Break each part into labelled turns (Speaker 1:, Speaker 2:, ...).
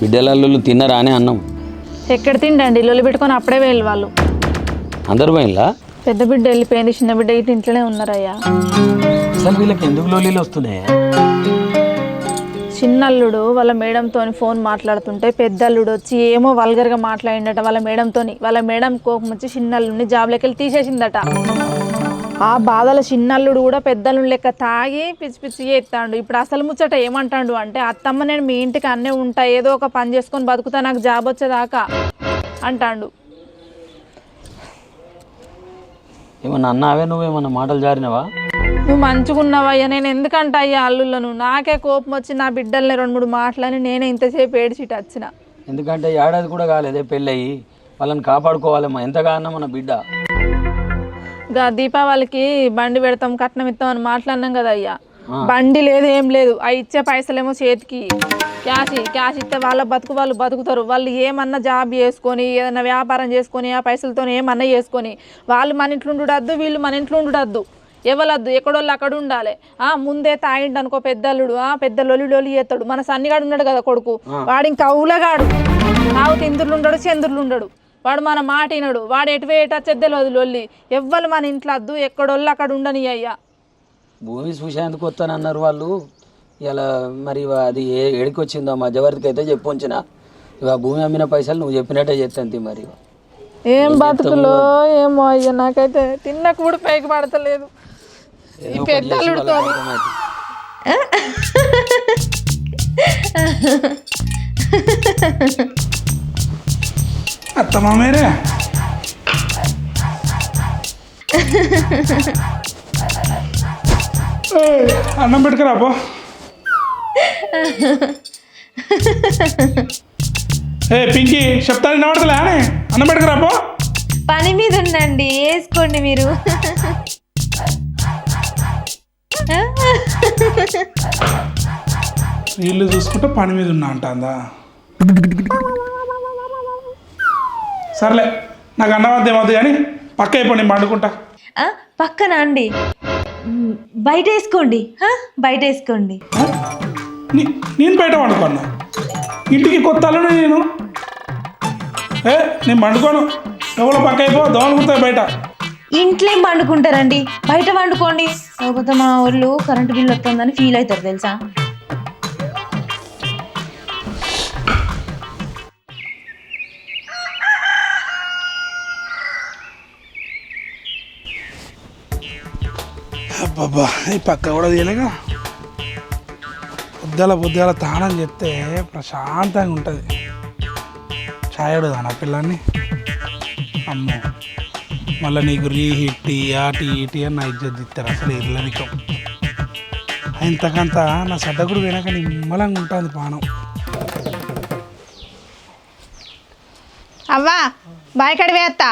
Speaker 1: బిడ్డలల్లు తిన్నరా అని అన్నాం.
Speaker 2: ఎక్కడ తిండండి లొల్లి పెట్టుకొని అప్పుడే వెళ్ళి వాళ్ళు.
Speaker 1: అందరు పోయినలా?
Speaker 2: పెద్ద బిడ్డ వెళ్ళిపోయింది, చిన్న బిడ్డ ఇటు ఇంట్లోనే ఉన్నారయ్యా.
Speaker 1: అసలు వీళ్ళకి ఎందుకు లోలీలు వస్తున్నాయి?
Speaker 2: చిన్నల్లుడు వాళ్ళ మేడంతో ఫోన్ మాట్లాడుతుంటే పెద్దల్లుడు వచ్చి ఏమో వల్గర్గా మాట్లాడిందట వాళ్ళ మేడంతోని. వాళ్ళ మేడం కోపం వచ్చి చిన్నల్లుడిని జాబ్లోకి వెళ్ళి తీసేసిందట. ఆ బాధల చిన్నల్లుడు కూడా పెద్దల్లుడు లెక్క తాగి పిచ్చి పిచ్చి చేస్తాడు. ఇప్పుడు అసలు ముచ్చట ఏమంటాడు అంటే, అత్తమ్మ నేను మీ ఇంటికి అన్నే ఉంటా, ఏదో ఒక పని చేసుకొని బతుకుతా, నాకు జాబ్ వచ్చేదాకా అంటాడు.
Speaker 1: ఏమన్నా అన్నావే? నువ్వేమన్నా మాటలు జారినవా?
Speaker 2: నువ్వు మంచుకున్నావయ్యా, నేను ఎందుకంటే అయ్యా అల్లుళ్ళను, నాకే కోపం వచ్చి నా బిడ్డల్ని 2-3 మాటలని నేనే ఇంతసేపు ఏడిచిട്ട് వచ్చిన.
Speaker 1: ఎందుకంటే ఏడాది కూడా కాలేదే పెళ్ళయి, వాళ్ళని కాపాడుకోవాలమ్మా. ఎంతగానో మన బిడ్డ.
Speaker 2: ఇక దీపావళికి బండి పెడతాం కట్నం ఇస్తాం అని మాట్లాడినాం కదా అయ్యా. బండి లేదు ఏం లేదు, అవి ఇచ్చే పైసలేమో చేతికి క్యాష్ ఇస్తే వాళ్ళ బతుకు వాళ్ళు బతుకుతారు. వాళ్ళు ఏమన్నా జాబ్ చేసుకొని ఏదైనా వ్యాపారం చేసుకొని ఆ పైసలతో ఏమన్నా చేసుకొని వాళ్ళు మన ఇంట్లో ఉండడద్దు, వీళ్ళు మన ఇంట్లో ఉండడద్దు, ఎవరద్దు, ఎక్కడోళ్ళు అక్కడ ఉండాలి. ముందే తాగిండు అనుకో పెద్దల్లుడు, పెద్ద లొలి చేస్తాడు. మన సన్నిగాడు ఉన్నాడు కదా కొడుకు, వాడు ఇంకా ఊలగాడు, తాగుతూ ఇందుర్లు ఉండడు చంద్రులు ఉండడు. వాడు మన మాట వినడు, వాడు ఎటువేట చెద్దెలు లొల్లి. ఎవ్వరు మన ఇంట్లో వద్దు, ఎక్కడోళ్ళు అక్కడ ఉండని అయ్యా.
Speaker 1: భూమి చూసేందుకు వస్తానన్నారు వాళ్ళు. ఇలా మరి అది ఏడికి వచ్చిందో మధ్యవర్తికి అయితే చెప్పు ఉంచిన. ఇక భూమి అమ్మిన పైసలు నువ్వు చెప్పినట్టే చెప్తాంతి. మరి
Speaker 2: ఏం బతుకులో ఏమో అయ్యా, నాకైతే తిన్న కూడా పైకి పడతలేదు ఈ పెద్దలుడితో.
Speaker 3: అత్తమ్మా మీరే అన్నం పెట్టుకురాపో. పింకీ చెప్తాను వినబడతలే అని అన్నం పెట్టుకురాపో.
Speaker 4: పని మీద ఉండండి, వేసుకోండి మీరు.
Speaker 3: వీళ్ళు చూసుకుంటే పని మీద ఉన్నా అంటుందా? సర్లే, నాకు అన్నం వద్ద ఏమద్దు కానీ పక్క అయిపోయి నేను పండుకుంటా.
Speaker 4: పక్కన అండి, బయట వేసుకోండి, బయట వేసుకోండి.
Speaker 3: నేను బయట వండుకున్నా, ఇంటికి కొత్త అల్లుడు నేను వండుకోను. ఎవరో పక్క అయిపో, దోమలు కుడతాయి బయట.
Speaker 4: ఇంట్లో ఏం వండుకుంటారండి, బయట వండుకోండి. లేకపోతే మా ఊళ్ళు కరెంటు బిల్లు వస్తుందని ఫీల్ అవుతారు తెలుసా.
Speaker 3: అబ్బాబ్బా, ఈ పక్క కూడా తీయలేగా. పొద్దుల తానం చెప్తే ప్రశాంతంగా ఉంటుంది. ఛాయ్ అడుగుదా నా పిల్లాన్ని? అమ్మో, మళ్ళీ నీకు రీహిట్టి ఆటి ఇటీ అని నా ఇజ్జత్ ఇస్తారు. అసలు ఇర్లనికం ఇంతకంత నా సడ్డకుడు వినక నిమ్మలంగా ఉంటుంది పానం.
Speaker 2: అవ్వా బాయికడి వేస్తా.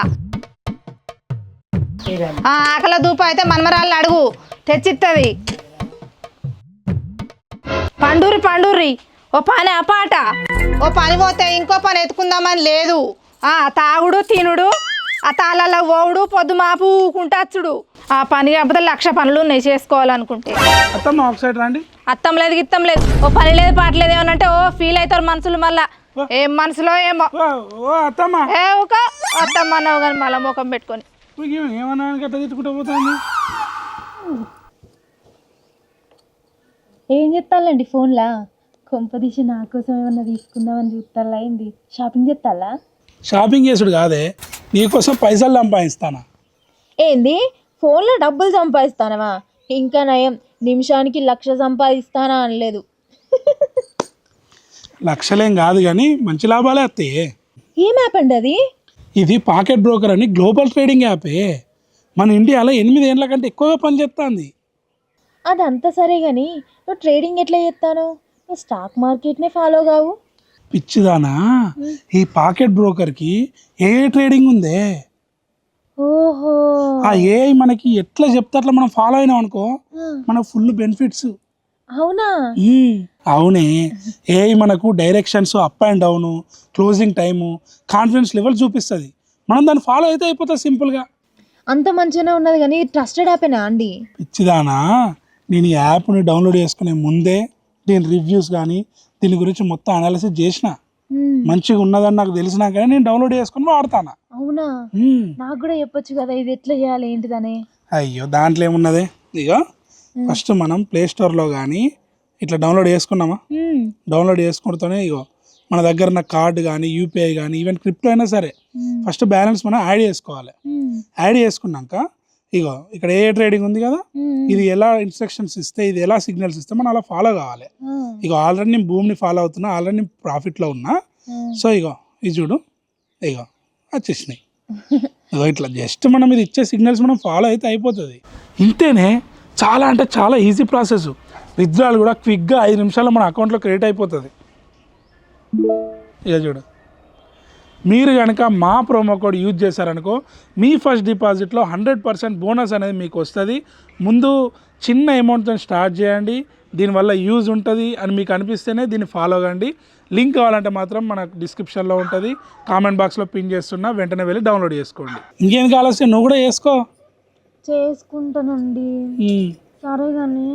Speaker 2: ఆకల దూప అయితే మనమరాళ్ళు అడుగు, తెచ్చిస్తుంది. పండూరి ఓ పని అపాట, ఓ పని పోతే ఇంకో పని ఎత్తుకుందామని లేదు. తాగుడు తినుడు, ఆ తాళాల ఓవుడు, పొద్దు మాపు ఊకుంటచ్చుడు. ఆ పని కాకపోతే 1,00,000 పనులు ఉన్నాయి చేసుకోవాలనుకుంటే.
Speaker 3: అత్తమ్మ ఒకసైడ్ రండి.
Speaker 2: అత్తం లేదు గిత్తం లేదు, ఓ పని లేదు పాట లేదు ఏమనంటే ఓ ఫీల్ అవుతారు మనుషులు. మళ్ళా ఏం మనసులో ఏమో.
Speaker 3: అత్తమ్మ
Speaker 2: ఒక అత్తమ్మ అన్నావు కానీ మళ్ళీ ముఖం పెట్టుకొని
Speaker 3: ఏమన్నా గట్ట తిట్టుకుంటూ పోతాను.
Speaker 4: ఏం చెప్తాలండి ఫోన్లా? కొంపదీసి నా కోసం ఏమన్నా తీసుకుందామని చూస్తాలా ఏంది? షాపింగ్ చేస్తాలా?
Speaker 3: షాపింగ్ చేసుడు కాదే, నీకోసం పైసలు సంపాదిస్తానా.
Speaker 4: ఏంది ఫోన్లో డబ్బులు సంపాదిస్తానవా? ఇంకా నయం, నిమిషానికి 1,00,000 సంపాదిస్తానా అనలేదు.
Speaker 3: లక్షలేం కాదు కానీ మంచి లాభాలే వస్తాయి.
Speaker 4: ఏం యాప్ అండి అది?
Speaker 3: ఇది పాకెట్ బ్రోకర్ అని గ్లోబల్ ట్రేడింగ్ యాపే. మన ఇండియాలో 8 ఏళ్ళ కంటే ఎక్కువగా పనిచేస్తుంది.
Speaker 4: అదంతా సరే కానీ నువ్వు ట్రేడింగ్ ఎట్లా చేస్తాను? నువ్వు స్టాక్ మార్కెట్నే ఫాలో కావు.
Speaker 3: పిచ్చిదానా, ఈ పాకెట్ బ్రోకర్కి ఏఐ ట్రేడింగ్ ఉందే.
Speaker 4: ఓహో,
Speaker 3: ఆ ఏఐ మనకి ఎట్లా చెప్తే అట్లా మనం ఫాలో అయినాం అనుకో, మనకు ఫుల్ బెనిఫిట్స్.
Speaker 4: అవునా?
Speaker 3: అవునే, ఏఐ మనకు directions, up and down, closing time, confidence level చూపిస్తుంది. మనం దాన్ని ఫాలో అయితే అయిపోతుంది సింపుల్గా.
Speaker 4: అంత మంచిగానే ఉన్నది కానీ ట్రస్టెడ్ యాపేనా అండి?
Speaker 3: పిచ్చిదానా, నేను ఈ యాప్ని డౌన్లోడ్ చేసుకునే ముందే దీని రివ్యూస్ కానీ దీని గురించి మొత్తం అనాలిసిస్ చేసిన. మంచిగా ఉన్నదని నాకు తెలిసినాకనే నేను డౌన్లోడ్ చేసుకొని వాడతాను.
Speaker 4: అవునా? నాకు కూడా చెప్పొచ్చు కదా ఇది ఎట్లా చేయాలి ఏంటిదని.
Speaker 3: అయ్యో దాంట్లో ఏమున్నది, ఇగో ఫస్ట్ మనం ప్లే స్టోర్లో కానీ ఇట్లా డౌన్లోడ్ చేసుకున్నామా, డౌన్లోడ్ చేసుకుంటూనే ఇగో మన దగ్గర ఉన్న కార్డు కానీ యూపీఐ కానీ ఈవెన్ క్రిప్టో అయినా సరే ఫస్ట్ బ్యాలెన్స్ మనం యాడ్ చేసుకోవాలి. యాడ్ చేసుకున్నాక ఇగో ఇక్కడ ఏ ట్రేడింగ్ ఉంది కదా, ఇది ఎలా ఇన్స్ట్రక్షన్స్ ఇస్తే, ఇది ఎలా సిగ్నల్స్ ఇస్తే మనం అలా ఫాలో కావాలి. ఇగో ఆల్రెడీ నేను భూమిని ఫాలో అవుతున్నా, ఆల్రెడీ నేను ప్రాఫిట్లో ఉన్నా. సో ఇగో ఇది చూడు, ఇగో వచ్చేసినాయి. ఇగో ఇట్లా జస్ట్ మనం ఇది ఇచ్చే సిగ్నల్స్ మనం ఫాలో అయితే అయిపోతుంది. ఇంతేనే, చాలా అంటే చాలా ఈజీ ప్రాసెస్. విత్డ్రాల్ కూడా క్విక్గా 5 నిమిషాల్లో మన అకౌంట్లో క్రియేట్ అయిపోతుంది. ఇక చూడు, మీరు కనుక మా ప్రోమో కోడ్ యూజ్ చేశారనుకో మీ ఫస్ట్ డిపాజిట్లో 100% బోనస్ అనేది మీకు వస్తుంది. ముందు చిన్న అమౌంట్తో స్టార్ట్ చేయండి, దీనివల్ల యూజ్ ఉంటుంది అని మీకు అనిపిస్తేనే దీన్ని ఫాలో కండి. లింక్ కావాలంటే మాత్రం మన డిస్క్రిప్షన్లో ఉంటుంది, కామెంట్ బాక్స్లో పిన్ చేస్తున్నా, వెంటనే వెళ్ళి డౌన్లోడ్ చేసుకోండి. ఇంకేం కావాల్సి నువ్వు కూడా
Speaker 4: చేసుకుంటానండి. సరే కానీ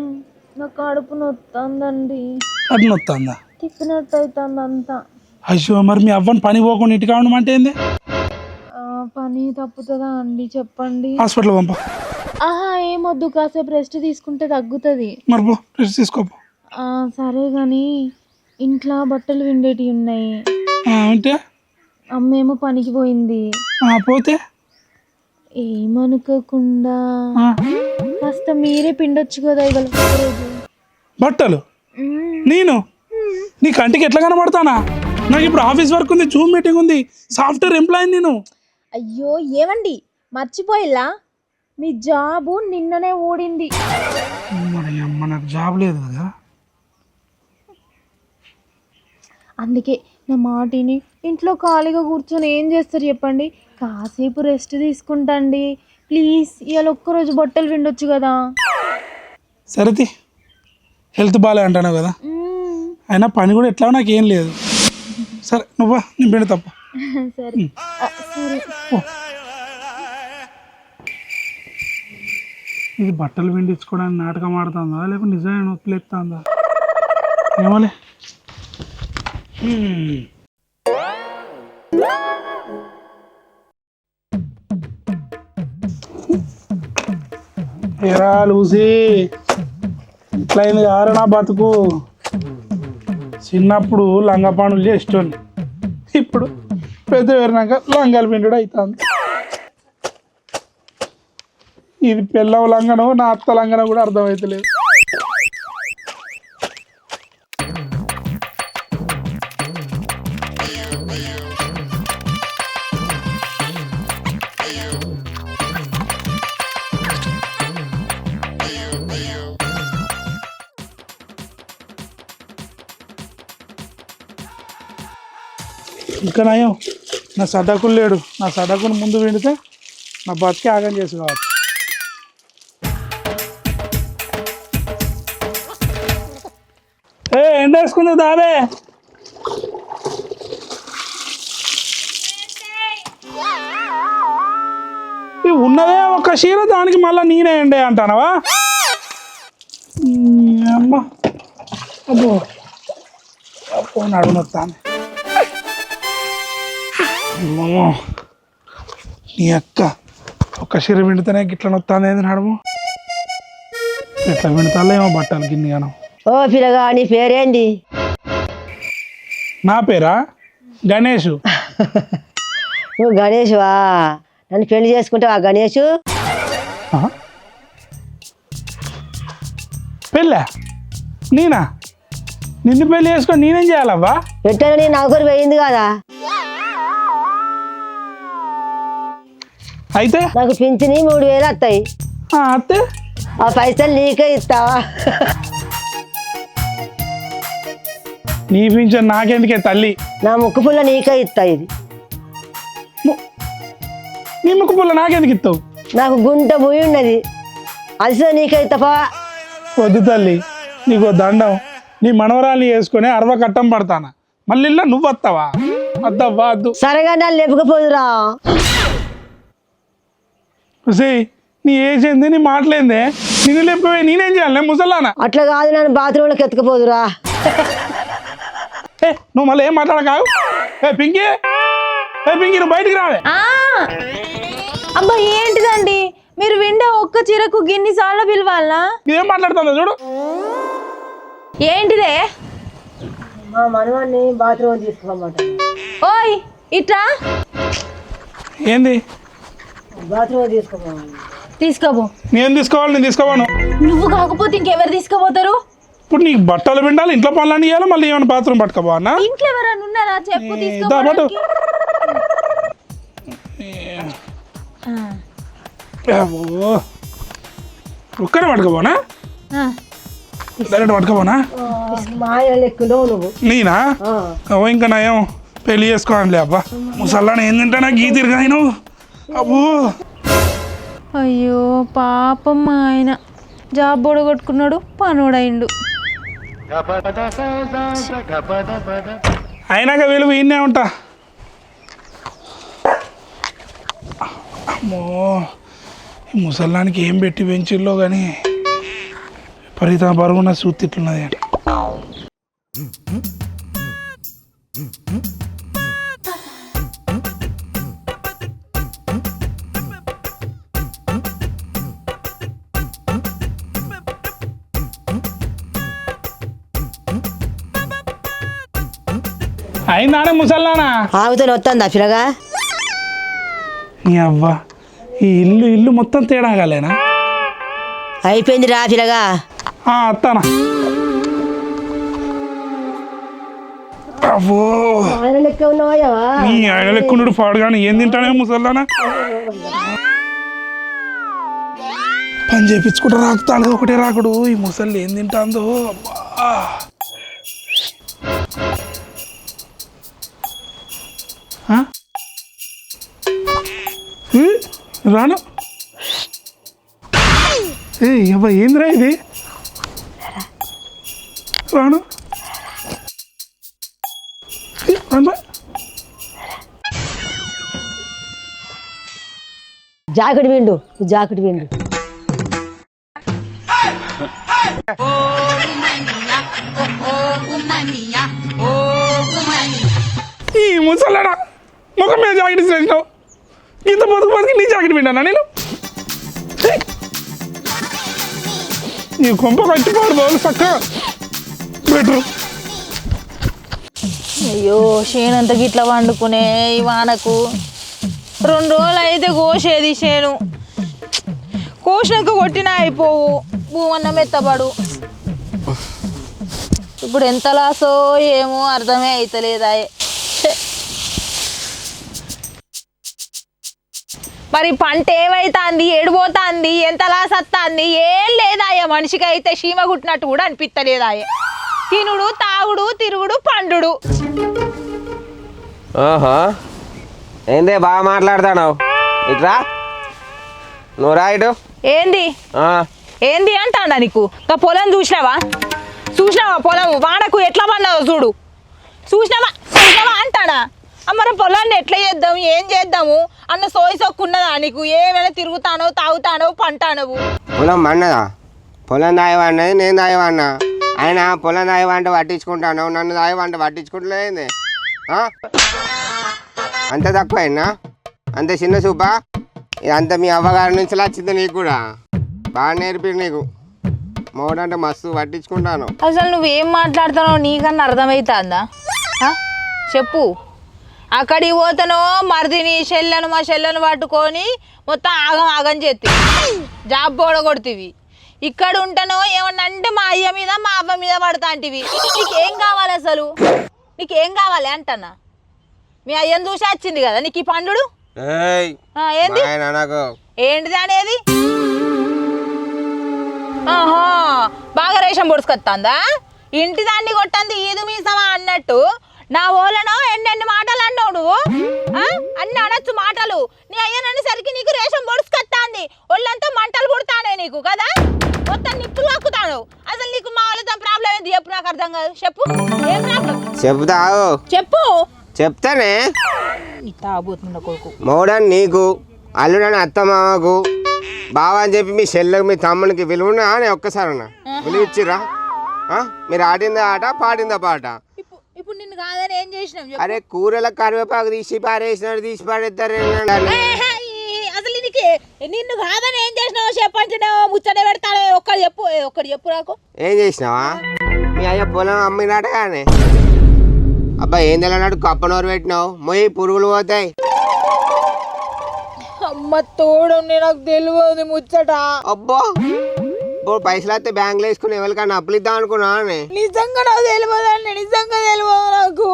Speaker 4: నా కడుపు నొత్తందండి.
Speaker 3: కడుపు నొత్తందా?
Speaker 4: తిప్పినట్టు అవుతుంది అంతా.
Speaker 3: అయ్యో మరి మీ అవ్వని పని పోకుండా ఇంటికి కావడం ఏంది?
Speaker 4: పని తప్పుతుందా అండి చెప్పండి.
Speaker 3: హాస్పిటల్ పంప.
Speaker 4: ఏమొద్దు, కాసేపు రెస్ట్ తీసుకుంటే తగ్గుతుంది.
Speaker 3: మరి పో, రెస్ట్ తీసుకోపో.
Speaker 4: సరే కానీ ఇంట్లో బట్టలు విండేటివి ఉన్నాయి.
Speaker 3: అంటే
Speaker 4: అమ్మేమో పనికి పోయింది.
Speaker 3: పోతే
Speaker 4: ఏమనుకోకుండా కాస్త మీరే పిండొచ్చు కదా ఇవాళ
Speaker 3: బట్టలు. నేను నీ కంటికి ఎట్లా కనబడతానా? నాకు ఇప్పుడు ఆఫీస్ వర్క్ ఉంది, జూమ్ మీటింగ్ ఉంది, సాఫ్ట్వేర్ ఎంప్లాయీ నేను.
Speaker 4: అయ్యో ఏమండి మర్చిపోయిలా, మీ జాబు నిన్ననే ఊడింది.
Speaker 3: మరి అమ్మ నాకు జాబ్ లేదు కదా,
Speaker 4: అందుకే నా మాటిని ఇంట్లో ఖాళీగా కూర్చొని ఏం చేస్తారు చెప్పండి. కాసేపు రెస్ట్ తీసుకుంటాండి ప్లీజ్. ఇవాళ ఒక్కరోజు బట్టలు విండొచ్చు కదా.
Speaker 3: సరేది హెల్త్ బాగాలే అంటాను కదా, అయినా పని కూడా ఎట్లా నాకేం లేదు. సరే నువ్వా, నేను పిండి తప్ప.
Speaker 4: సరే సరే.
Speaker 3: ఇది బట్టలు పిండించుకోవడానికి నాటకం ఆడుతుందా లేకపోతే నిజమైన నొప్పులు ఎత్తుందా ఏమోలే. ఎరా లూసి, ఇట్లా అయింది కారా నా బతుకు. చిన్నప్పుడు లంగా పనులు చేసేటోని, ఇప్పుడు పెద్ద పెరినాక లంగాలు పిండి అవుతుంది. ఇది పిల్లవ లంగనో నా అత్త లంగనో కూడా అర్థమవుతలేదు. ఇంకా నయం నా సడకులు లేడు, నా సడకును ముందు విండితే నా బతికి ఆగం చేసుకోవచ్చు. ఎండ వేసుకుందా దాబే? ఉన్నదే ఒక చీర, దానికి మళ్ళీ నేనే ఎండే అంటానవా? అమ్మ అబ్బో అబ్బో నడునొత్తాను. నీ అక్క ఒక చీర పిండితేనే గిట్ల నొత్తానేది నడుము. ఎట్లా పిండుతాలో ఏమో బట్టలు గిన్ని గానం.
Speaker 5: ఓ పిల్లగా నీ పేరేంది?
Speaker 3: నా పేరా గణేష్.
Speaker 5: నువ్వు గణేష్వా? నన్ను పెళ్లి చేసుకుంటావా గణేష్?
Speaker 3: పెళ్ళా? నేనా? నిన్ను పెళ్లి చేసుకొని నేనేం చేయాలవ్వా?
Speaker 5: పెట్టాను, నీ నౌకరు పోయింది కదా.
Speaker 3: అయితే
Speaker 5: నాకు పింఛని 3000 వస్తాయి.
Speaker 3: అత్తే
Speaker 5: ఆ పైసలు నీకే ఇస్తావా?
Speaker 3: నీ పింఛన్ నాకెందుకే తల్లి?
Speaker 5: నా ముక్కు పుల్ల నీకే ఇస్తా. ఇది
Speaker 3: నీ ముక్కు పుల్ల నాకెందుకు ఇస్తావు?
Speaker 5: నాకు గుంట భూమి ఉన్నది, అలసిన నీకే ఇస్తావా?
Speaker 3: వద్దు తల్లి, నీకు దండం. నీ మనవరాల్ని వేసుకొని 60 కట్టం పడతానా, మళ్ళీ నువ్వు వస్తావా? వద్దవ్వా వద్దు.
Speaker 5: సరేగా నన్ను లేపకపోదురా.
Speaker 3: నీ ఏజ్ ఏంది, నీ మాటలేందే? నిన్ను లేకపోయి నేనేం చేయాలి ముసలానా?
Speaker 5: అట్లా కాదు, నన్ను బాత్రూంలోకి ఎత్తుకపోదురా.
Speaker 3: నువ్వు మళ్ళీ ఏం మాట్లాడకావు. ఏ పింకీ నువ్వు బయటికి రావే.
Speaker 4: ఆ! అబ్బా ఏంటిదండి మీరు విండే ఒక్క చీరకు గిన్ని సార్లు పిలవాలనా?
Speaker 3: ఏం మాట్లాడుతుందో చూడు.
Speaker 4: ఏంటిదే?
Speaker 5: మా మనవాడిని బాత్రూమ్ తీసుకోమాట.
Speaker 4: ఓయ్ ఇట్రా.
Speaker 3: ఏంది
Speaker 5: బాత్రూమ్ తీసుకోవాలి.
Speaker 4: తీసుకోబో.
Speaker 3: నేను తీసుకోవాలి, నేను తీసుకోవాను.
Speaker 4: నువ్వు కాకపోతే ఇంకెవరు తీసుకుపోతారు?
Speaker 3: ఇప్పుడు నీకు బట్టలు పిండాలి, ఇంట్లో పనులన్నీ చేయాలి, మళ్ళీ ఏమైనా బాత్రూమ్ పట్టుకోబో అన్న.
Speaker 4: ఇంట్లో ఎవరైనా ఉన్నారా చెప్పు
Speaker 3: బట్టు
Speaker 4: తీసుకోపోవడానికి.
Speaker 3: ఒక్కనే పట్టుకోపోనా?
Speaker 4: ఆ.
Speaker 3: డైరెక్ట్ పట్టుకోపోనా?
Speaker 5: మా ఆయన లెక్కుండవు నువ్వు.
Speaker 3: నేనా? ఓ ఇంకా నయం పెళ్లి చేసుకోవాలిలే. అబ్బా ముసల్లాని ఏం తింటానా గీ తిరగా నువ్వు. అబ్బో
Speaker 4: అయ్యో పాపం మా ఆయన జాబ్ బొడగొట్టుకున్నాడు, పనోడైండు.
Speaker 3: అయినాక విలువ ఈయనే ఉంటా. అమ్మో ఈ ముసల్లానికి ఏం పెట్టి పెంచిల్లో కానీ విపరీత బరుగున్న సూతిట్లున్నది అంట. అయిందానే ముసల్లానా?
Speaker 5: ఆగుతో వస్తుందా పిల్లగా?
Speaker 3: నీ అవ్వ ఈ ఇల్లు మొత్తం తేడా కాలేనా?
Speaker 5: అయిపోయింది రా పిల్లగా.
Speaker 3: అత్తానా. అవ్వో
Speaker 5: ఆయన లెక్క ఉన్నావా?
Speaker 3: నీ ఆయన లెక్కున్నాడు పాడు కానీ ఏం తింటానే ముసల్లానా? పని చేయించుకుంటా రాకుతాడు ఒకటే రాకుడు. ఈ ముసళ్ళు ఏం తింటాందో. అబ్బా రాను. ఏ అబ్బా ఏందిరా ఇది? రాను
Speaker 5: జాకెట్ విండు, జాకెట్ విండు.
Speaker 3: ఈ ముసలాడా ముఖం మీద జాకెట్ ఇచ్చినావు. ఇంత బతుకు నీ జాకెట్ వింటానా నేను? నీ కొంప కట్టిపోడు బాబు చక్కగా బెటరు.
Speaker 2: అయ్యో చేనంత గిట్లా వండుకునే ఈ వానకు 2 రోజులు అయితే కోసేది చేను. కోసినాక కొట్టినా అయిపోవు, భూమన్న మెత్తపడు. ఇప్పుడు ఎంత లాసో ఏమో అర్థమే అవుతలేదా. మరి పంట ఏమైతుంది, ఏడిపోతుంది, ఎంత లాస్ వస్తుంది ఏం లేదాయ. మనిషికి అయితే చీమ కుట్టినట్టు కూడా అనిపిస్తలేదాయ. తినుడు తాగుడు తిరుగుడు పండుడు.
Speaker 6: ఓహో ఏందే బాగా మాట్లాడతావు. ఇట్రా నువ్వు రా ఇటు.
Speaker 2: ఏంది ఏంది అంటాడా నీకు? ఇంకా పొలం చూసినావా పొలం వానకు ఎట్లా పడినావు చూడు. చూసినావా అంటాడా? మరి పొలాన్ని ఎట్లా చేద్దాం, ఏం చేద్దాము అన్న సోయిసొక్కున్నదా నీకు? ఏమైనా తిరుగుతానో తాగుతానో పంటానవు.
Speaker 6: పొలం పన్నదా? పొలం దాయవాడినది నేను దాయవాడినా. ఆయన పొలం దాయవంట పట్టించుకుంటాను, నన్ను దాయవంట పట్టించుకుంటలేదు. అంత తక్కువ అయినా అంత చిన్న చూపా? అంత మీ అవ్వగారి నుంచి వచ్చింది నీకు కూడా బాగా నేర్పిడు నీకు. మోడంటే మస్తు పట్టించుకుంటాను.
Speaker 2: అసలు నువ్వేం మాట్లాడుతున్నావు నీకన్నా అర్థమవుతుందా? చెప్పు. అక్కడికి పోతానో మరిదిని మా చెల్లెను పట్టుకొని మొత్తం ఆగం చేతివి, జాబ్ బోడగొడుతుంది. ఇక్కడ ఉంటానో ఏమన్నా అంటే మా అయ్య మీద మా అవ్వ మీద పడతా అంటివి. నీకేం కావాలి అసలు? నీకేం కావాలి అంటన్నా? మీ అయ్యను చూసి వచ్చింది కదా నీకు ఈ పండుడు. ఏంది ఏంటిది అనేది? బాగా రేషన్ పొడుచుకొస్తుందా? ఇంటి దాన్ని కొట్టంది ఈదు మీసమా అన్నట్టు నా ఓలను ఎన్నెన్ని మాటలు అన్నావు నువ్వు. అన్ని అనొచ్చు మాటలు. నీ అయ్యననేసరికి నీకు రేషన్ పొడుచుకొస్తుంది, ఒళ్ళంతా మంటలు పుడతానే నీకు కదా, మొత్తం నిప్పులు కక్కుతాను. అసలు నీకు మా వాళ్ళతో ప్రాబ్లం ఏంది చెప్పు, నాకు అర్థం కాదు. చెప్పు ఏం ప్రాబ్లం
Speaker 6: చెప్తావు?
Speaker 2: చెప్పు.
Speaker 6: చెప్తానే.
Speaker 2: తాగుతున్న కొడుకు
Speaker 6: మోడన్ నీకు, అల్లుడని అత్తమామకు, బావా అని చెప్పి మీ చెల్లెకు మీ తమ్మునికి విలువనా అని ఒక్కసారి అన్న విలువ ఇచ్చిరా? మీరు ఆడిందా ఆట, పాడిందా పాట?
Speaker 4: ఇప్పుడు నిన్ను కాదని ఏం చేసినాం చెప్పు?
Speaker 6: అరే కూరల కరివేపాకు తీసి పారేసినాడు, తీసి పారేస్తారు.
Speaker 4: అసలు నిన్ను కాదని ఏం చేసినావు చెప్పంటున్నావు, ముచ్చట పెడతాడు. ఒక్కడు చెప్పు నాకు.
Speaker 6: ఏం చేసినావా? మీ అయ్య పొలం అమ్మినాట కానీ. అబ్బా ఏం తెలియనాడు కప్పనోరు పెట్టినావు, మొయ్యి పురుగులు పోతాయి.
Speaker 4: అమ్మ తోడు నాకు తెలియదు ముచ్చట.
Speaker 6: అబ్బో ఇప్పుడు పైసలు వస్తే బ్యాంకులో వేసుకుని ఎవరికన్నా అప్పులు ఇద్దాం అనుకున్నా.
Speaker 4: నిజంగా నాకు తెలియదు, నిజంగా తెలియదు నాకు.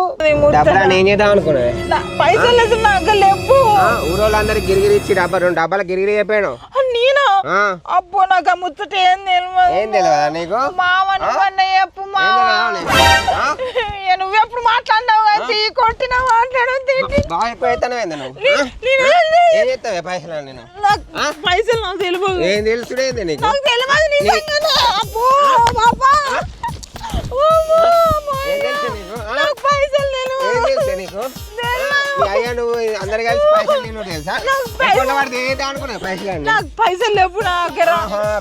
Speaker 6: డబ్బులు ఏం చేద్దాం అనుకున్నా?
Speaker 4: పైసలు అసలు నాకు లేవు.
Speaker 6: ఊరోళ్ళందరికి గిరిగిరి ఇచ్చి 2 డబ్బాలు గిరిగిరి చెప్పాను.
Speaker 4: నేనా? అబ్బో నాకు ఆ ముచ్చట ఏం తెలియదు.
Speaker 6: ఏం తెలియదా నీకు?
Speaker 4: మావని చెప్పు. నువ్వెప్పుడు మాట్లాడినావు కదా, కొట్టినా మాట్లాడు.
Speaker 6: బాగా ఎక్కువ అవుతాను ఏం చేస్తావే పైసలు? నేను
Speaker 4: పైసలు నాకు తెలియదు.
Speaker 6: ఏం తెలుసుడేంది నీకు?
Speaker 4: నాకు తెలియదు నిజంగా. అబ్బో బాబా,
Speaker 6: ఏం తెలుసు నీకు?
Speaker 4: పైసలు
Speaker 6: ఏం తెలుసు నీకు? మీ అయ్యా నువ్వు అందరు కలిసి పైసలు నేను తెలుసా? పడితే ఏంటో అనుకున్నా పైసలు.
Speaker 4: నాకు పైసలు లేవు.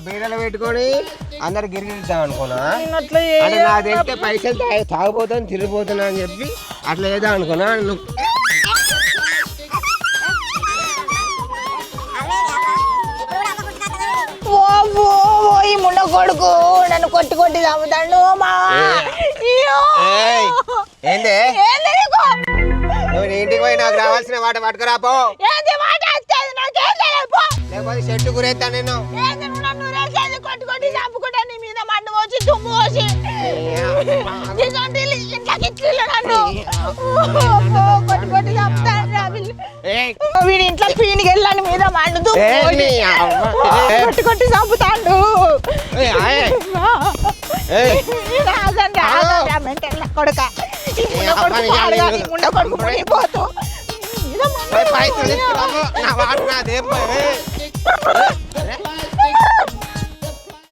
Speaker 6: బీడలు పెట్టుకొని అందరు గిరిగిరిద్దాం అనుకున్నా.
Speaker 4: అట్లా
Speaker 6: అంటే నాకు తెలిస్తే పైసలు తాగిపోతాను తిరిగిపోతున్నా అని చెప్పి అట్లా ఏదో అనుకున్నా.
Speaker 4: ఈ ముండ కొడుకు నన్ను కొట్టి కొట్టి చంపుతాడు.
Speaker 6: ఏందే నువ్వు ఇంటికి పోయి నాకు రావాల్సిన వాట పట్టుకురాపో, లేకపోతే చెట్టు గురేస్తా నేను.
Speaker 4: కొట్టి కొట్టి చంపుకుంటా నీ మీద మండు పోసి దుమ్ము పోసి కొట్టి కొట్టి చంపుతాడు. వీడి ఇంట్లో పీనికి వెళ్ళాను మీద మండు కొట్టి కొట్టి చంపుతాడు. కొడుక కొడుకు
Speaker 6: పైసలు